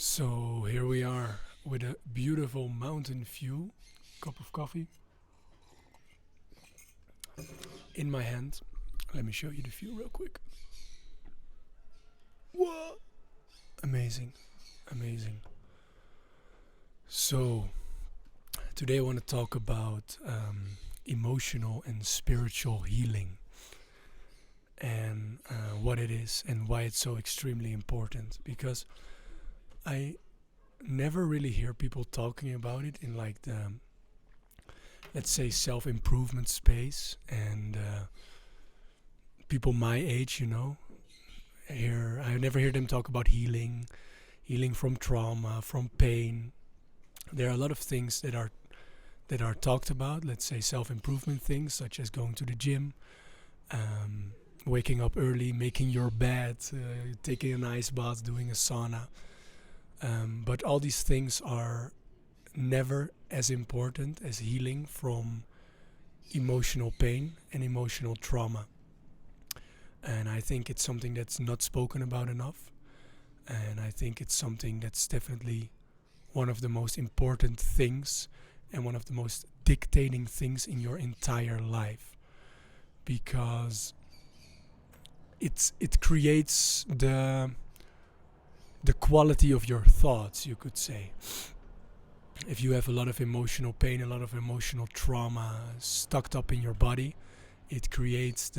So here we are with a beautiful mountain view, cup of coffee in my hand. Let me show you the view real quick. Whoa! Amazing, amazing. So today I want to talk about emotional and spiritual healing and what it is and why it's so extremely important. Because I never really hear people talking about it in like the, let's say, self-improvement space, and people my age, I never hear them talk about healing from trauma, from pain. There are a lot of things that are talked about, let's say self-improvement things such as going to the gym, waking up early, making your bed, taking an ice bath, doing a sauna. But all these things are never as important as healing from emotional pain and emotional trauma. And I think it's something that's not spoken about enough. And I think it's something that's definitely one of the most important things and one of the most dictating things in your entire life. Because it creates the quality of your thoughts, you could say. If you have a lot of emotional pain, a lot of emotional trauma stuck up in your body, it creates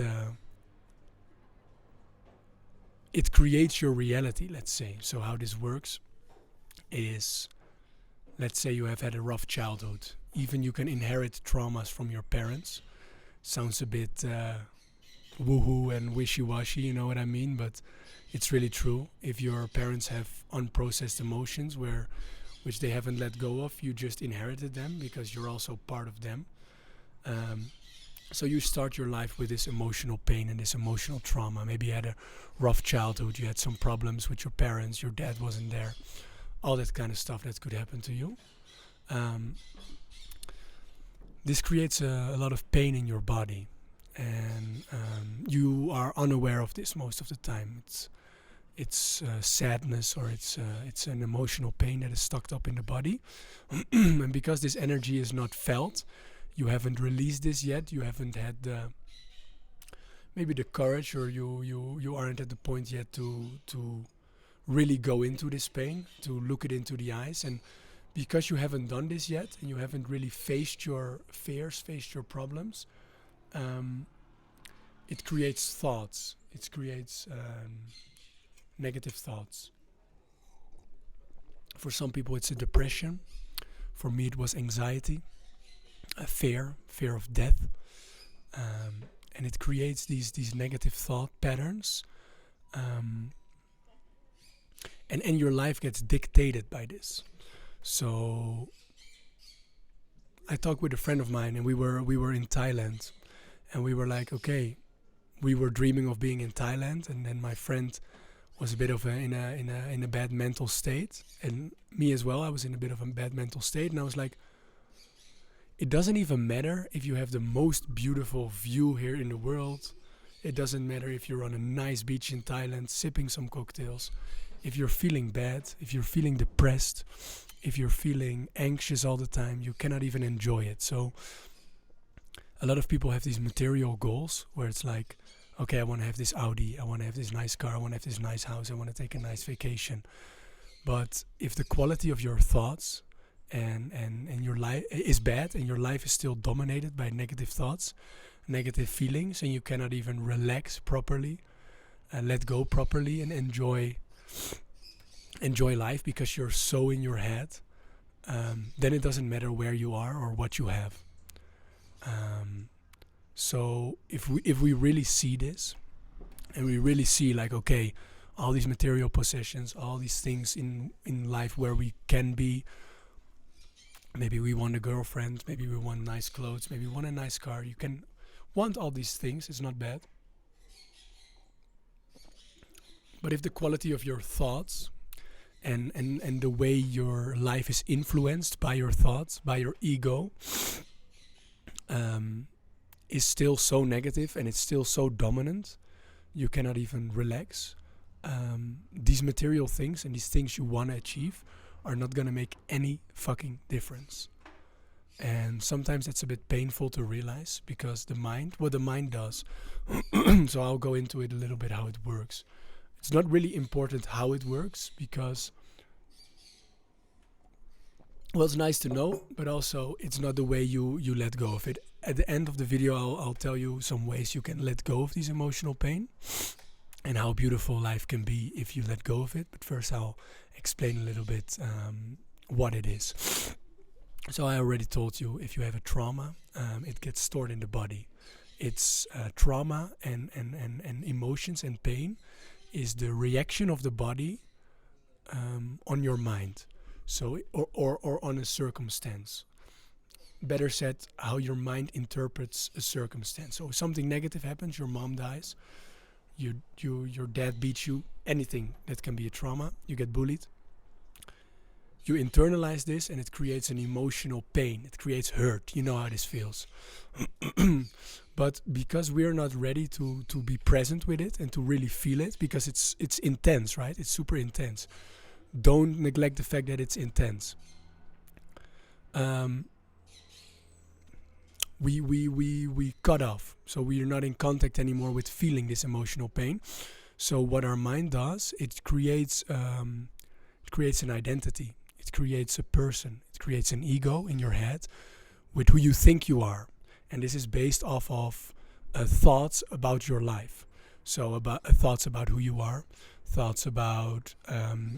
your reality, let's say. So how this works is, let's say you have had a rough childhood. Even you can inherit traumas from your parents. Sounds a bit woohoo and wishy-washy, you know what I mean? But it's really true. If your parents have unprocessed emotions which they haven't let go of, you just inherited them because you're also part of them. So you start your life with this emotional pain and this emotional trauma. Maybe you had a rough childhood, you had some problems with your parents, your dad wasn't there, all that kind of stuff that could happen to you. This creates a lot of pain in your body, and you are unaware of this most of the time. It's sadness, or it's an emotional pain that is stuck up in the body. And because this energy is not felt, you haven't released this yet, you haven't had maybe the courage, or you aren't at the point yet to really go into this pain, to look it into the eyes. And because you haven't done this yet, and you haven't really faced your fears, faced your problems, it creates thoughts. It creates negative thoughts. For some people it's a depression. For me it was anxiety, a fear of death. And it creates these negative thought patterns. And your life gets dictated by this. So I talked with a friend of mine, and we were in Thailand, and we were like, okay, we were dreaming of being in Thailand, and then my friend was a bit of in a bad mental state, and me as well. I was in a bit of a bad mental state, and I was like, it doesn't even matter if you have the most beautiful view here in the world. It doesn't matter if you're on a nice beach in Thailand sipping some cocktails. If you're feeling bad, if you're feeling depressed, if you're feeling anxious all the time, you cannot even enjoy it. So a lot of people have these material goals where it's like, okay, I want to have this Audi, I want to have this nice car, I want to have this nice house, I want to take a nice vacation. But if the quality of your thoughts and your life is bad, and your life is still dominated by negative thoughts, negative feelings, and you cannot even relax properly, let go properly, and enjoy life because you're so in your head, then it doesn't matter where you are or what you have. So if we really see this, and we really see like, okay, all these material possessions, all these things in life where we can be, maybe we want a girlfriend, maybe we want nice clothes, maybe we want a nice car. You can want all these things, it's not bad. But if the quality of your thoughts and the way your life is influenced by your thoughts, by your ego, is still so negative and it's still so dominant, you cannot even relax, these material things and these things you want to achieve are not going to make any fucking difference. And sometimes it's a bit painful to realize, because what the mind does, so I'll go into it a little bit how it works. It's not really important how it works, because, well, it's nice to know, but also it's not the way you let go of it. At the end of the video, I'll tell you some ways you can let go of these emotional pain and how beautiful life can be if you let go of it. But first I'll explain a little bit what it is. So I already told you, if you have a trauma, it gets stored in the body. It's trauma and emotions and pain is the reaction of the body on your mind, so or on a circumstance. Better said, how your mind interprets a circumstance. So if something negative happens, your mom dies, your dad beats you, anything that can be a trauma, you get bullied. You internalize this and it creates an emotional pain. It creates hurt. You know how this feels. But because we're not ready to be present with it and to really feel it, because it's intense, right? It's super intense. Don't neglect the fact that it's intense. We cut off. So we are not in contact anymore with feeling this emotional pain. So what our mind does, it creates an identity. It creates a person. It creates an ego in your head with who you think you are. And this is based off of thoughts about your life. So about thoughts about who you are, thoughts about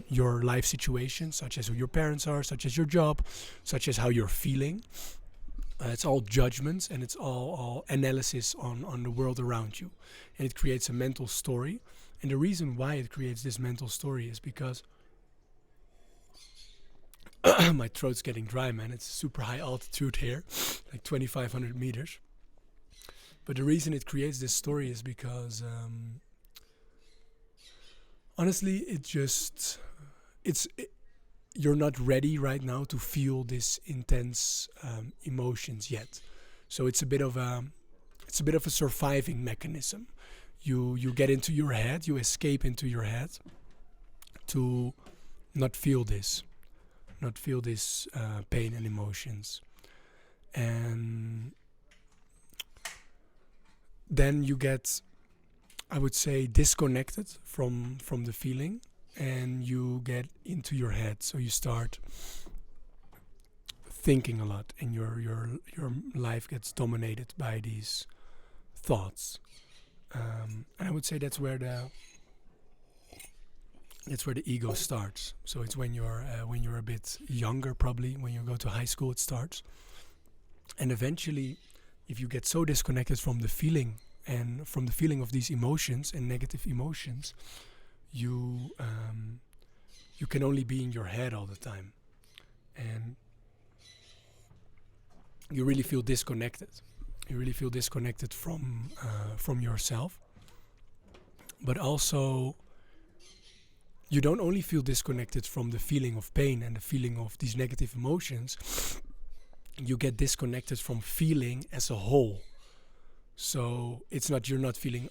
your life situation, such as who your parents are, such as your job, such as how you're feeling. It's all judgments, and it's all analysis on the world around you. And it creates a mental story. And the reason why it creates this mental story is because my throat's getting dry, man. It's super high altitude here, like 2,500 meters. But the reason it creates this story is because, honestly, you're not ready right now to feel this intense emotions yet. So it's a bit of a surviving mechanism. You get into your head, you escape into your head to not feel this pain and emotions. And then you get, I would say, disconnected from the feeling, and you get into your head. So you start thinking a lot, and your life gets dominated by these thoughts. And I would say that's where the ego starts. So it's when you're a bit younger, probably when you go to high school, it starts. And eventually, if you get so disconnected from the feeling and from the feeling of these emotions and negative emotions, you can only be in your head all the time, and you really feel disconnected. You really feel disconnected from yourself, but also you don't only feel disconnected from the feeling of pain and the feeling of these negative emotions. You get disconnected from feeling as a whole. So it's not you're not feeling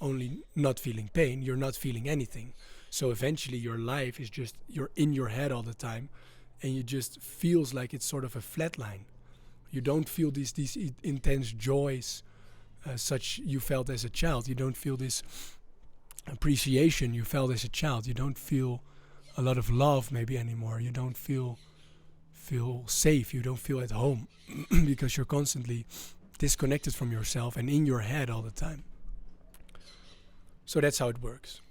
pain, you're not feeling anything. So eventually your life is just, you're in your head all the time, and you just feels like it's sort of a flat line. You don't feel these intense joys such you felt as a child. You don't feel this appreciation you felt as a child. You don't feel a lot of love maybe anymore. You don't feel safe. You don't feel at home because you're constantly disconnected from yourself and in your head all the time. So that's how it works.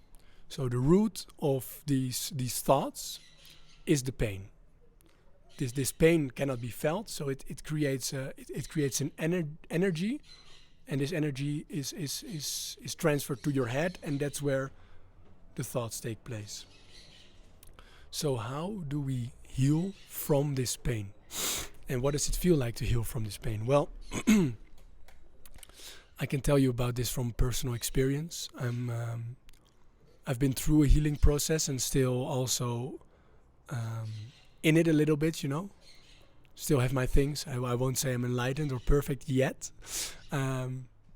So the root of these thoughts is the pain. This pain cannot be felt, so it creates an energy, and this energy is transferred to your head, and that's where the thoughts take place. So how do we heal from this pain? And what does it feel like to heal from this pain? Well, I can tell you about this from personal experience. I've been through a healing process and still also in it a little bit, Still have my things. I won't say I'm enlightened or perfect yet. I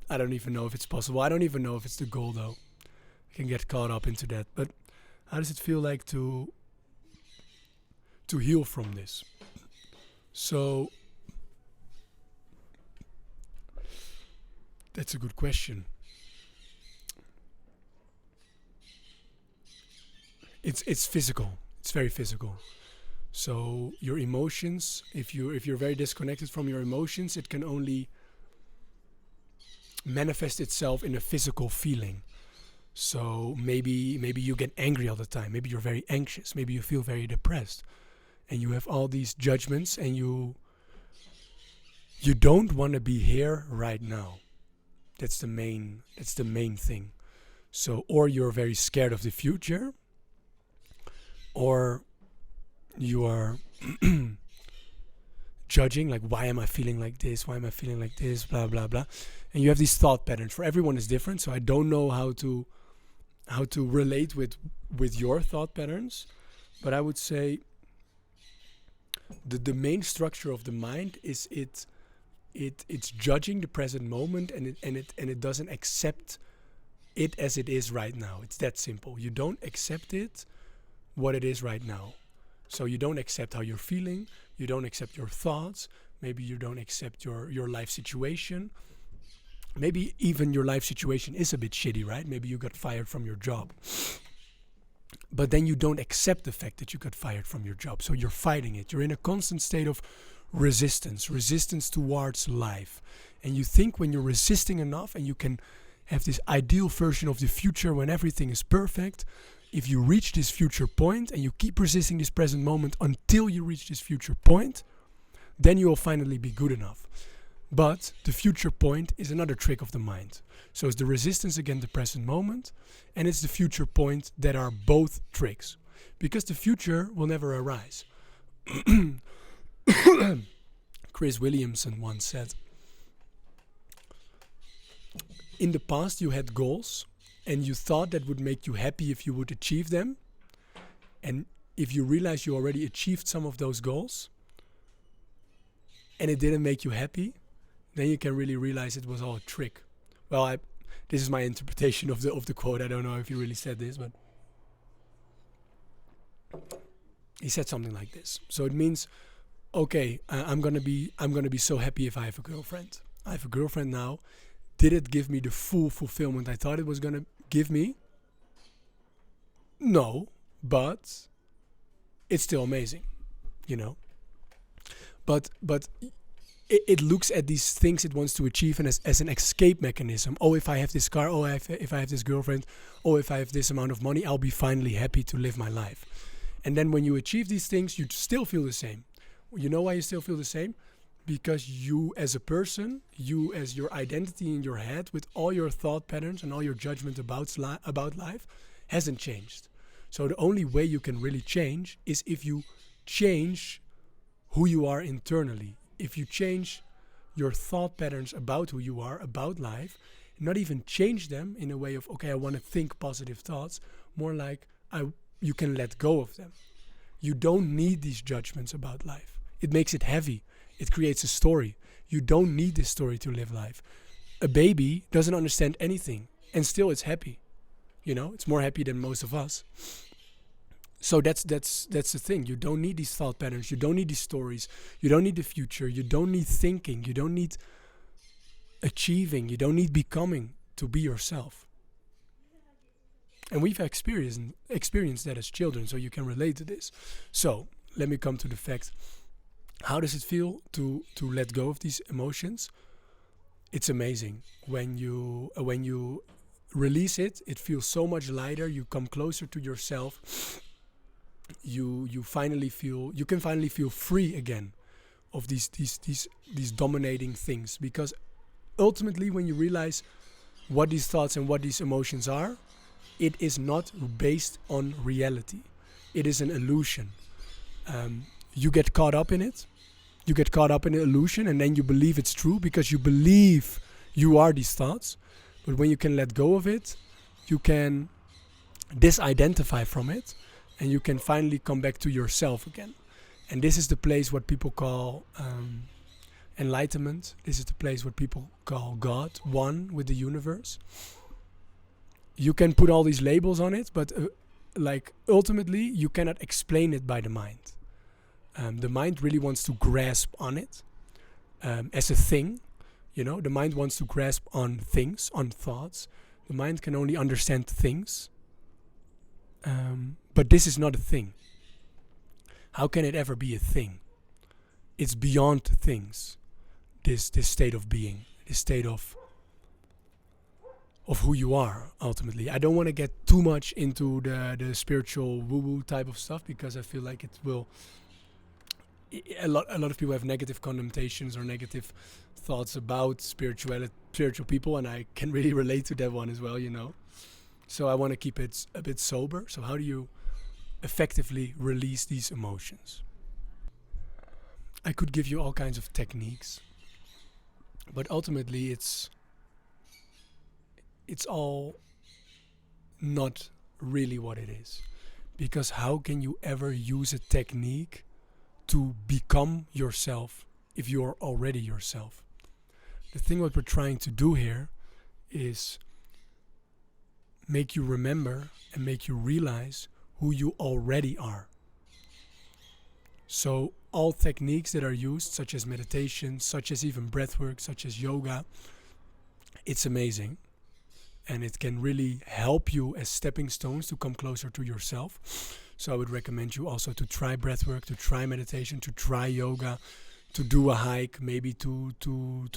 don't even know if it's possible. I don't even know if it's the goal, though. I can get caught up into that. But How does it feel like to heal from this? So that's a good question. It's physical. It's very physical. So your emotions, if you're very disconnected from your emotions, it can only manifest itself in a physical feeling. So maybe you get angry all the time. Maybe you're very anxious. Maybe you feel very depressed, and you have all these judgments, and you don't want to be here right now. That's the main thing. So, or you're very scared of the future, or you are judging, like, why am I feeling like this? Why am I feeling like this? Blah blah blah. And you have these thought patterns. For everyone is different, so I don't know how to relate with your thought patterns, but I would say the main structure of the mind is it's judging the present moment, and it doesn't accept it as it is right now. It's that simple. You don't accept it what it is right now. So you don't accept how you're feeling, you don't accept your thoughts, maybe you don't accept your life situation. Maybe even your life situation is a bit shitty, right? Maybe you got fired from your job. But then you don't accept the fact that you got fired from your job. So you're fighting it. You're in a constant state of resistance towards life. And you think when you're resisting enough and you can have this ideal version of the future when everything is perfect, if you reach this future point and you keep resisting this present moment until you reach this future point, then you will finally be good enough. But the future point is another trick of the mind. So it's the resistance against the present moment, and it's the future point that are both tricks. Because the future will never arise. Chris Williamson once said, in the past you had goals, and you thought that would make you happy if you would achieve them. And if you realize you already achieved some of those goals, and it didn't make you happy, then you can really realize it was all a trick. Well, this is my interpretation of the quote. I don't know if he really said this, but he said something like this. So it means, okay, I'm gonna be so happy if I have a girlfriend. I have a girlfriend now. Did it give me the full fulfillment I thought it was gonna give me? No, but it's still amazing, you know. But it looks at these things it wants to achieve and as an escape mechanism. Oh, if I have this car, if I have this girlfriend, if I have this amount of money, I'll be finally happy to live my life. And then when you achieve these things, you still feel the same. You know why you still feel the same? Because you as a person, you as your identity in your head, with all your thought patterns and all your judgment about life, hasn't changed. So the only way you can really change is if you change who you are internally. If you change your thought patterns about who you are, about life, not even change them in a way of, okay, I want to think positive thoughts, more like you can let go of them. You don't need these judgments about life. It makes it heavy. It creates a story. You don't need this story to live life. A baby doesn't understand anything, and still it's happy. You know, it's more happy than most of us. So that's the thing. You don't need these thought patterns. You don't need these stories. You don't need the future. You don't need thinking. You don't need achieving. You don't need becoming to be yourself. And we've experienced that as children, so you can relate to this. So let me come to the fact. How does it feel to let go of these emotions? It's amazing. When you release it, it feels so much lighter. You come closer to yourself. You can finally feel free again of these dominating things. Because ultimately, when you realize what these thoughts and what these emotions are, it is not based on reality. It is an illusion. You get caught up in it. You get caught up in an illusion, and then you believe it's true because you believe you are these thoughts. But when you can let go of it, you can disidentify from it, and you can finally come back to yourself again. And this is the place what people call enlightenment. This is the place what people call God, one with the universe. You can put all these labels on it, but like ultimately you cannot explain it by the mind. The mind really wants to grasp on it as a thing. The mind wants to grasp on things, on thoughts. The mind can only understand things. But this is not a thing. How can it ever be a thing? It's beyond things. This state of being, this state of who you are ultimately. I don't want to get too much into the spiritual woo-woo type of stuff, because I feel like it will. A lot of people have negative connotations or negative thoughts about spiritual people, and I can really relate to that one as well. So I want to keep it a bit sober. So how do you effectively release these emotions? I could give you all kinds of techniques, but ultimately it's all not really what it is. Because how can you ever use a technique to become yourself if you are already yourself? The thing what we're trying to do here is make you remember and make you realize who you already are. So all techniques that are used, such as meditation, such as even breathwork, such as yoga, it's amazing. And it can really help you as stepping stones to come closer to yourself. So I would recommend you also to try breathwork, to try meditation, to try yoga, to do a hike, maybe to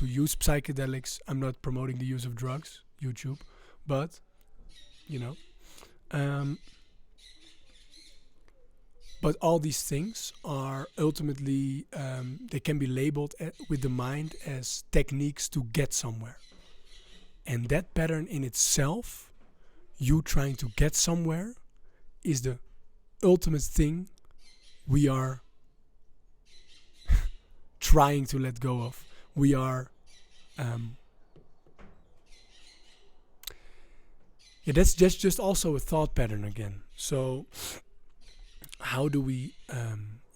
use psychedelics. I'm not promoting the use of drugs, YouTube, but but all these things are ultimately, they can be labeled with the mind as techniques to get somewhere. And that pattern in itself, you trying to get somewhere, is the ultimate thing we are trying to let go of. We are, that's just also a thought pattern again. So how do we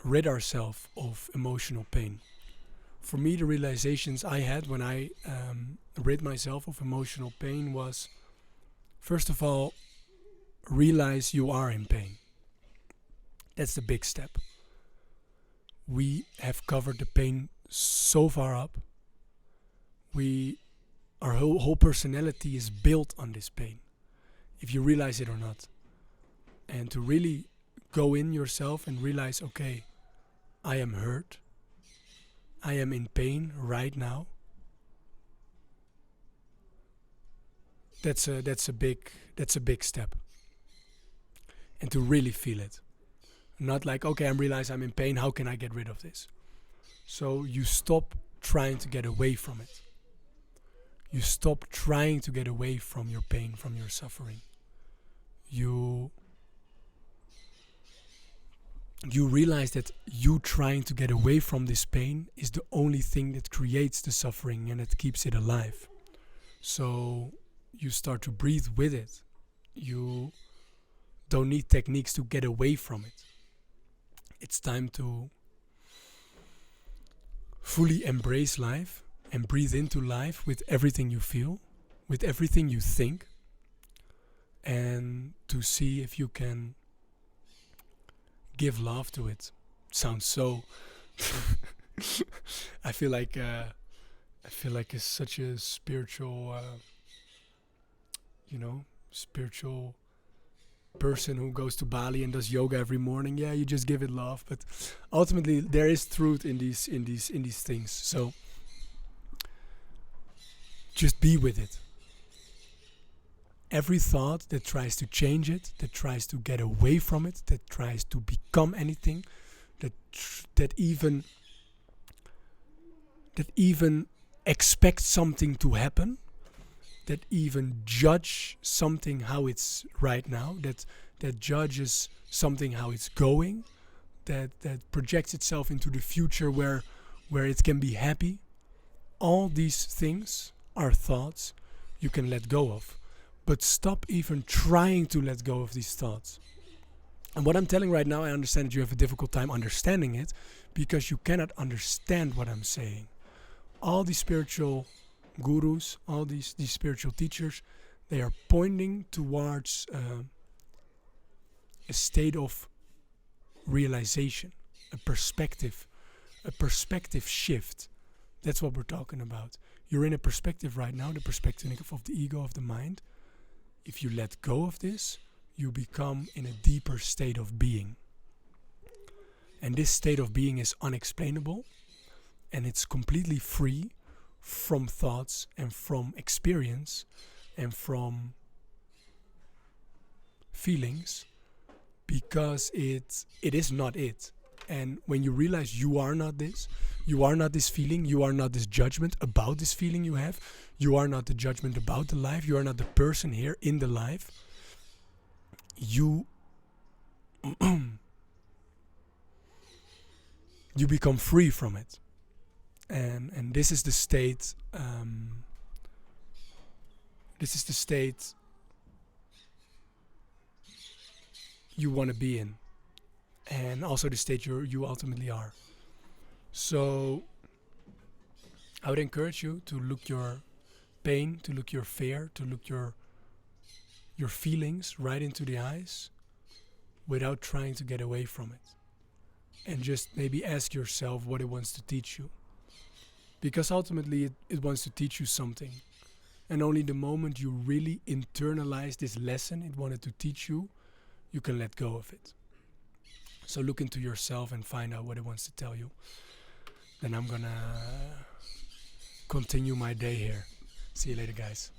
rid ourselves of emotional pain? For me, the realizations I had when I rid myself of emotional pain was, first of all, realize you are in pain. That's the big step. We have covered the pain so far up. Our whole personality is built on this pain, if you realize it or not. And to really go in yourself and realize, okay, I am hurt. I am in pain right now. That's a big step. And to really feel it. Not like, okay, I realize I'm in pain, how can I get rid of this? So you stop trying to get away from it. You stop trying to get away from your pain, from your suffering. You realize that you trying to get away from this pain is the only thing that creates the suffering and that keeps it alive. So you start to breathe with it. You don't need techniques to get away from it. It's time to fully embrace life and breathe into life with everything you feel, with everything you think, and to see if you can give love to it. Sounds so I feel like it's such a spiritual spiritual person who goes to Bali and does yoga every morning. Yeah, you just give it love, but ultimately there is truth in these things. So just be with it. Every thought that tries to change it, that tries to get away from it, that tries to become anything, that even expects something to happen, that even judge something how it's right now, that judges something how it's going, that projects itself into the future where it can be happy. All these things are thoughts you can let go of. But stop even trying to let go of these thoughts. And what I'm telling right now, I understand that you have a difficult time understanding it because you cannot understand what I'm saying. All these spiritual gurus, all these spiritual teachers, they are pointing towards a state of realization, a perspective shift. That's what we're talking about. You're in a perspective right now, the perspective of the ego, of the mind. If you let go of this, you become in a deeper state of being. And this state of being is unexplainable, and it's completely free from thoughts and from experience and from feelings, because it is not it. And when you realize you are not this feeling, you are not this judgment about this feeling you have, you are not the judgment about the life, you are not the person here in the life, you you become free from it. And this is the state you want to be in, and also the state you ultimately are. So I would encourage you to look your pain, to look your fear, to look your feelings right into the eyes without trying to get away from it. And just maybe ask yourself what it wants to teach you. Because ultimately it wants to teach you something. And only the moment you really internalize this lesson it wanted to teach you, you can let go of it. So look into yourself and find out what it wants to tell you. Then I'm gonna continue my day here. See you later, guys.